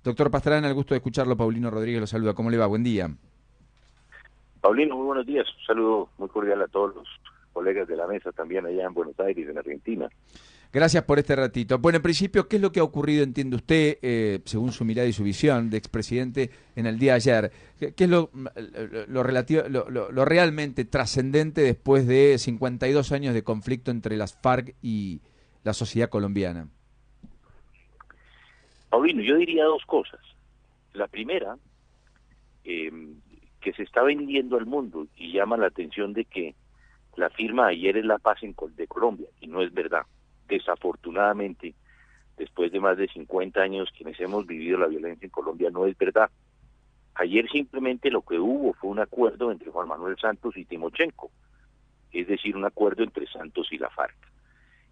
Doctor Pastrana, el gusto de escucharlo. Paulino Rodríguez lo saluda. ¿Cómo le va? Buen día. Paulino, muy buenos días. Un saludo muy cordial a todos los colegas de la mesa, también allá en Buenos Aires, en Argentina. Gracias por este ratito. Bueno, en principio, ¿qué es lo que ha ocurrido, entiende usted, según su mirada y su visión de expresidente en el día de ayer? ¿Qué es lo realmente trascendente después de 52 años de conflicto entre las FARC y la sociedad colombiana? Paulino, yo diría dos cosas. La primera, que se está vendiendo al mundo y llama la atención de que la firma ayer es la paz de Colombia, y no es verdad. Desafortunadamente, después de más de 50 años quienes hemos vivido la violencia en Colombia, no es verdad. Ayer simplemente lo que hubo fue un acuerdo entre Juan Manuel Santos y Timochenko, es decir, un acuerdo entre Santos y la FARC.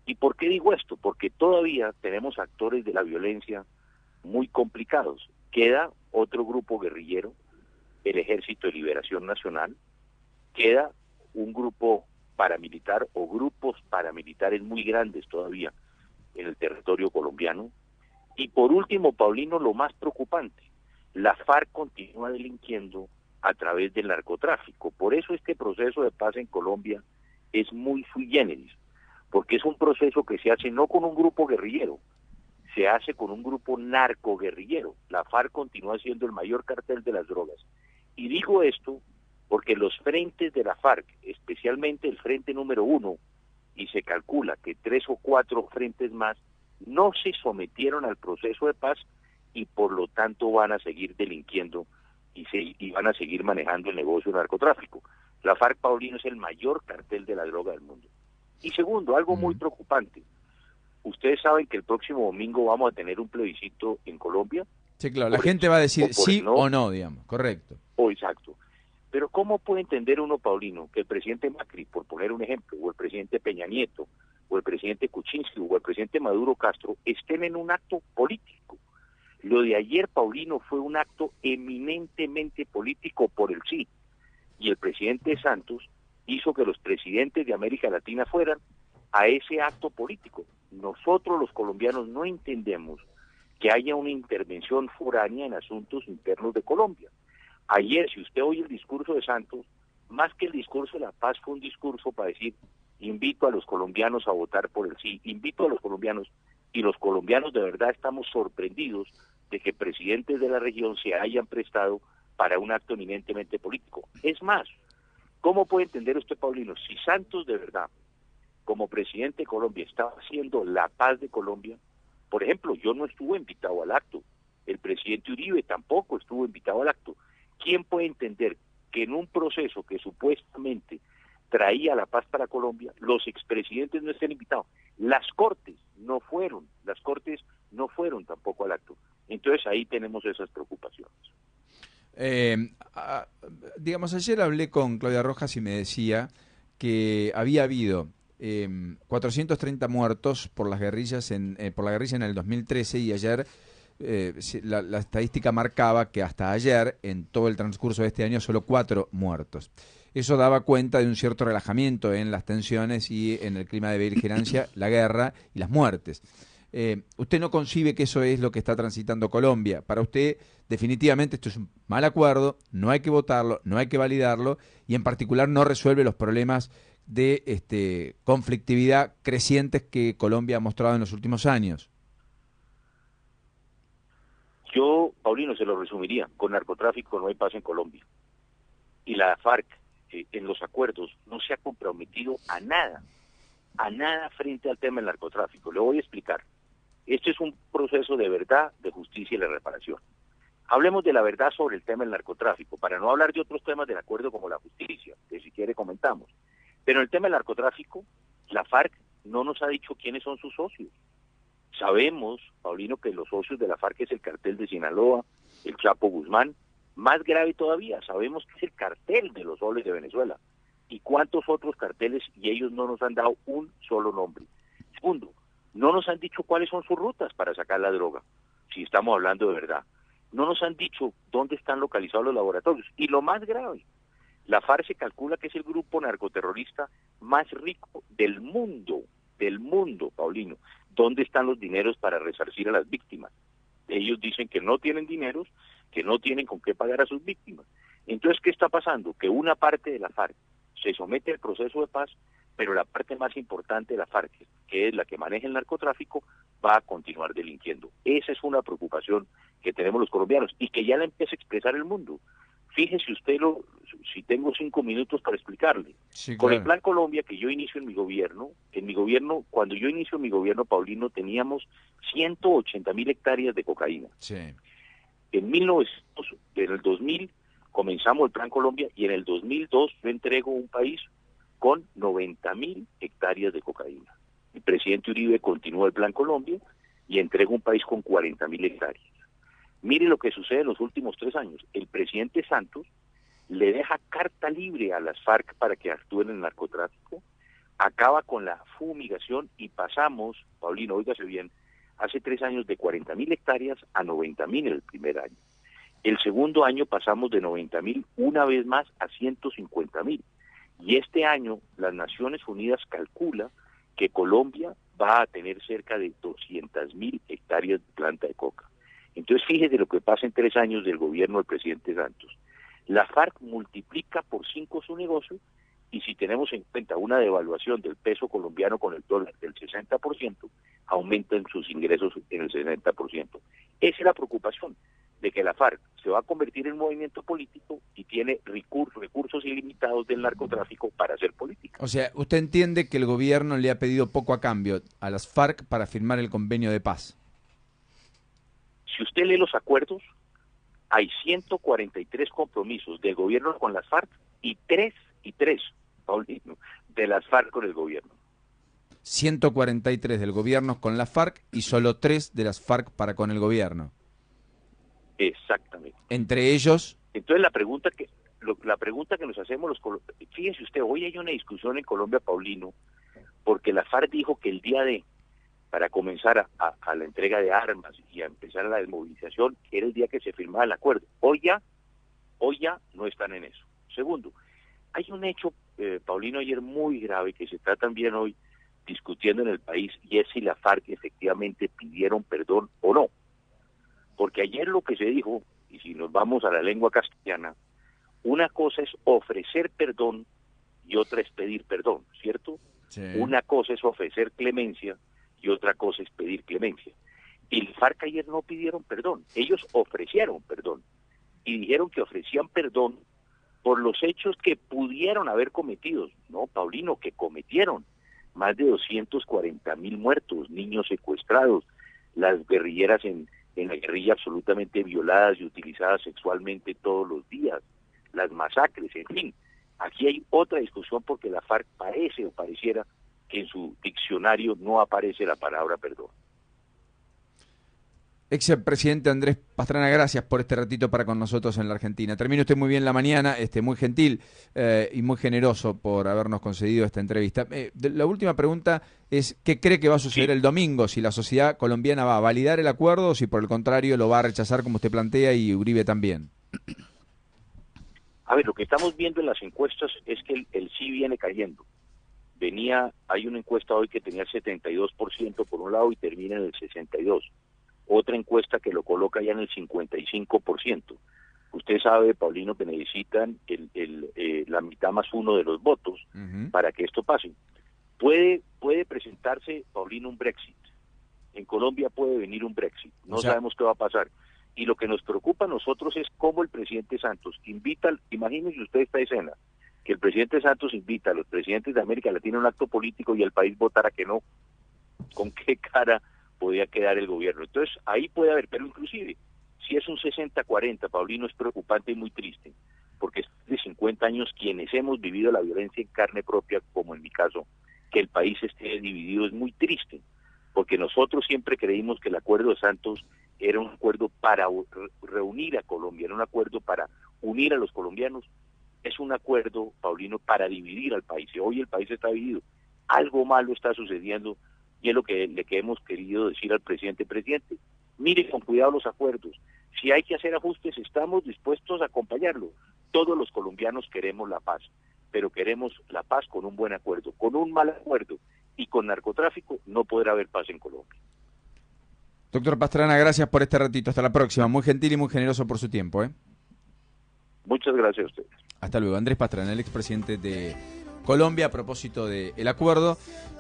¿Y por qué digo esto? Porque todavía tenemos actores de la violencia muy complicados. Queda otro grupo guerrillero, el Ejército de Liberación Nacional, queda un grupo paramilitar o grupos paramilitares muy grandes todavía en el territorio colombiano. Y por último, Paulino, lo más preocupante, la FARC continúa delinquiendo a través del narcotráfico. Por eso este proceso de paz en Colombia es muy sui generis, porque es un proceso que se hace no con un grupo guerrillero, se hace con un grupo narcoguerrillero. La FARC continúa siendo el mayor cartel de las drogas. Y digo esto porque los frentes de la FARC, especialmente el frente número 1, y se calcula que 3 o 4 frentes más, no se sometieron al proceso de paz y por lo tanto van a seguir delinquiendo y van a seguir manejando el negocio del narcotráfico. La FARC, Paulino, es el mayor cartel de la droga del mundo. Y segundo, algo muy preocupante. Ustedes saben que el próximo domingo vamos a tener un plebiscito en Colombia. Sí, claro, la Por el gente va a sí o decir por el sí no, o no, digamos, correcto. o exacto. Pero ¿cómo puede entender uno, Paulino, que el presidente Macri, por poner un ejemplo, o el presidente Peña Nieto, o el presidente Kuczynski, o el presidente Maduro Castro, estén en un acto político? Lo de ayer, Paulino, fue un acto eminentemente político por el sí. Y el presidente Santos hizo que los presidentes de América Latina fueran a ese acto político. Nosotros los colombianos no entendemos que haya una intervención foránea en asuntos internos de Colombia. Ayer, si usted oye el discurso de Santos, más que el discurso de la paz, fue un discurso para decir, invito a los colombianos a votar por el sí, invito a los colombianos, y los colombianos de verdad estamos sorprendidos de que presidentes de la región se hayan prestado para un acto eminentemente político. Es más, ¿cómo puede entender usted, Paulino, si Santos de verdad, como presidente de Colombia, estaba haciendo la paz de Colombia? Por ejemplo, yo no estuve invitado al acto, el presidente Uribe tampoco estuvo invitado al acto. ¿Quién puede entender que en un proceso que supuestamente traía la paz para Colombia, los expresidentes no estén invitados? Las cortes no fueron tampoco al acto. Entonces ahí tenemos esas preocupaciones. Eh, digamos, ayer hablé con Claudia Rojas y me decía que había habido 430 muertos por las guerrillas por la guerrilla en el 2013 y ayer la estadística marcaba que hasta ayer, en todo el transcurso de este año, solo 4 muertos. Eso daba cuenta de un cierto relajamiento en las tensiones y en el clima de beligerancia, la guerra y las muertes. ¿Usted no concibe que eso es lo que está transitando Colombia? Para usted, definitivamente, esto es un mal acuerdo, no hay que votarlo, no hay que validarlo, y en particular no resuelve los problemas de conflictividad crecientes que Colombia ha mostrado en los últimos años. Yo, Paulino, se lo resumiría, con narcotráfico no hay paz en Colombia. Y la FARC, en los acuerdos, no se ha comprometido a nada frente al tema del narcotráfico. Le voy a explicar. Este es un proceso de verdad, de justicia y de reparación. Hablemos de la verdad sobre el tema del narcotráfico, para no hablar de otros temas del acuerdo como la justicia, que si quiere comentamos. Pero en el tema del narcotráfico, la FARC no nos ha dicho quiénes son sus socios. Sabemos, Paulino, que los socios de la FARC es el cartel de Sinaloa, el Chapo Guzmán. Más grave todavía, sabemos que es el cartel de los soles de Venezuela. ¿Y cuántos otros carteles? Y ellos no nos han dado un solo nombre. Segundo, no nos han dicho cuáles son sus rutas para sacar la droga, si estamos hablando de verdad. No nos han dicho dónde están localizados los laboratorios. Y lo más grave, la FARC se calcula que es el grupo narcoterrorista más rico del mundo, Paulino. ¿Dónde están los dineros para resarcir a las víctimas? Ellos dicen que no tienen dineros, que no tienen con qué pagar a sus víctimas. Entonces, ¿qué está pasando? Que una parte de la FARC se somete al proceso de paz, pero la parte más importante de la FARC, que es la que maneja el narcotráfico, va a continuar delinquiendo. Esa es una preocupación que tenemos los colombianos y que ya la empieza a expresar el mundo. Fíjese usted, si tengo 5 minutos para explicarle. Sí, Con el claro. Plan Colombia que yo inicio en mi gobierno, cuando yo inicio mi gobierno, Paulino, teníamos 180.000 hectáreas de cocaína. Sí. En el 2000 comenzamos el Plan Colombia y en el 2002 yo entrego un país con 90.000 hectáreas de cocaína. El presidente Uribe continúa el Plan Colombia y entrega un país con 40.000 hectáreas. Mire lo que sucede en los últimos 3 años. El presidente Santos le deja carta libre a las FARC para que actúen en el narcotráfico, acaba con la fumigación y pasamos, Paulino, óigase bien, hace 3 años de 40.000 hectáreas a 90.000 en el primer año. El segundo año pasamos de 90.000 una vez más a 150.000. Y este año las Naciones Unidas calcula que Colombia va a tener cerca de 200.000 hectáreas de planta de coca. Entonces fíjese lo que pasa en 3 años del gobierno del presidente Santos. La FARC multiplica por 5 su negocio y si tenemos en cuenta una devaluación del peso colombiano con el dólar del 60%, aumentan sus ingresos en el 60%. Esa es la preocupación, de que la FARC se va a convertir en un movimiento político y tiene recursos ilimitados del narcotráfico para hacer política. O sea, usted entiende que el gobierno le ha pedido poco a cambio a las FARC para firmar el convenio de paz. Si usted lee los acuerdos, hay 143 compromisos del gobierno con las FARC y tres, Paulino, de las FARC con el gobierno. 143 del gobierno con la FARC y solo 3 de las FARC para con el gobierno. Exactamente. Entre ellos... Entonces la pregunta que nos hacemos los colombianos, fíjense usted, hoy hay una discusión en Colombia, Paulino, porque la FARC dijo que el día para comenzar a la entrega de armas y a empezar a la desmovilización, era el día que se firmaba el acuerdo. Hoy ya no están en eso. Segundo, hay un hecho, Paulino, ayer muy grave que se está también hoy discutiendo en el país, y es si la FARC efectivamente pidieron perdón o no. Porque ayer lo que se dijo, y si nos vamos a la lengua castellana, una cosa es ofrecer perdón y otra es pedir perdón, ¿cierto? Sí. Una cosa es ofrecer clemencia y otra cosa es pedir clemencia. Y el FARC ayer no pidieron perdón, ellos ofrecieron perdón y dijeron que ofrecían perdón por los hechos que pudieron haber cometido, no, Paulino, que cometieron más de 240.000 muertos, niños secuestrados, las guerrilleras en la guerrilla absolutamente violadas y utilizadas sexualmente todos los días, las masacres, en fin. Aquí hay otra discusión porque la FARC parece o pareciera que en su diccionario no aparece la palabra perdón. Expresidente Andrés Pastrana, gracias por este ratito para con nosotros en la Argentina. Termine usted muy bien la mañana, muy gentil y muy generoso por habernos concedido esta entrevista. La última pregunta es, ¿qué cree que va a suceder el domingo? Si la sociedad colombiana va a validar el acuerdo o si por el contrario lo va a rechazar como usted plantea y Uribe también. A ver, lo que estamos viendo en las encuestas es que el sí viene cayendo. Hay una encuesta hoy que tenía el 72% por un lado y termina en el 62%. Otra encuesta que lo coloca ya en el 55%. Usted sabe, Paulino, que necesitan la mitad más uno de los votos para que esto pase. Puede presentarse, Paulino, un Brexit. En Colombia puede venir un Brexit. No sabemos qué va a pasar. Y lo que nos preocupa a nosotros es cómo el presidente Santos imagínense usted esta escena, que el presidente Santos invita a los presidentes de América Latina a un acto político y el país votara que no. ¿Con qué cara podía quedar el gobierno? Entonces ahí puede haber, pero inclusive si es un 60-40, Paulino, es preocupante y muy triste, porque es de 50 años quienes hemos vivido la violencia en carne propia, como en mi caso, que el país esté dividido es muy triste, porque nosotros siempre creímos que el acuerdo de Santos era un acuerdo para reunir a Colombia, era un acuerdo para unir a los colombianos. Es un acuerdo, Paulino, para dividir al país, y hoy el país está dividido. Algo malo está sucediendo y es lo que hemos querido decir al presidente. Presidente, mire con cuidado los acuerdos. Si hay que hacer ajustes, estamos dispuestos a acompañarlo. Todos los colombianos queremos la paz, pero queremos la paz con un buen acuerdo. Con un mal acuerdo y con narcotráfico no podrá haber paz en Colombia. Doctor Pastrana, gracias por este ratito. Hasta la próxima. Muy gentil y muy generoso por su tiempo. Muchas gracias a ustedes. Hasta luego. Andrés Pastrana, el expresidente de Colombia, a propósito del acuerdo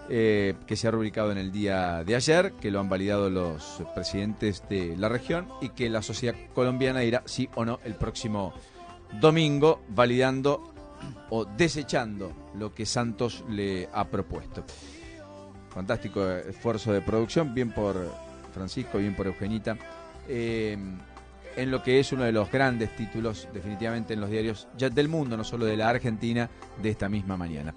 que se ha rubricado en el día de ayer, que lo han validado los presidentes de la región y que la sociedad colombiana dirá sí o no el próximo domingo, validando o desechando lo que Santos le ha propuesto. Fantástico esfuerzo de producción, bien por Francisco, bien por Eugenita, en lo que es uno de los grandes títulos definitivamente en los diarios ya del mundo, no solo de la Argentina, de esta misma mañana.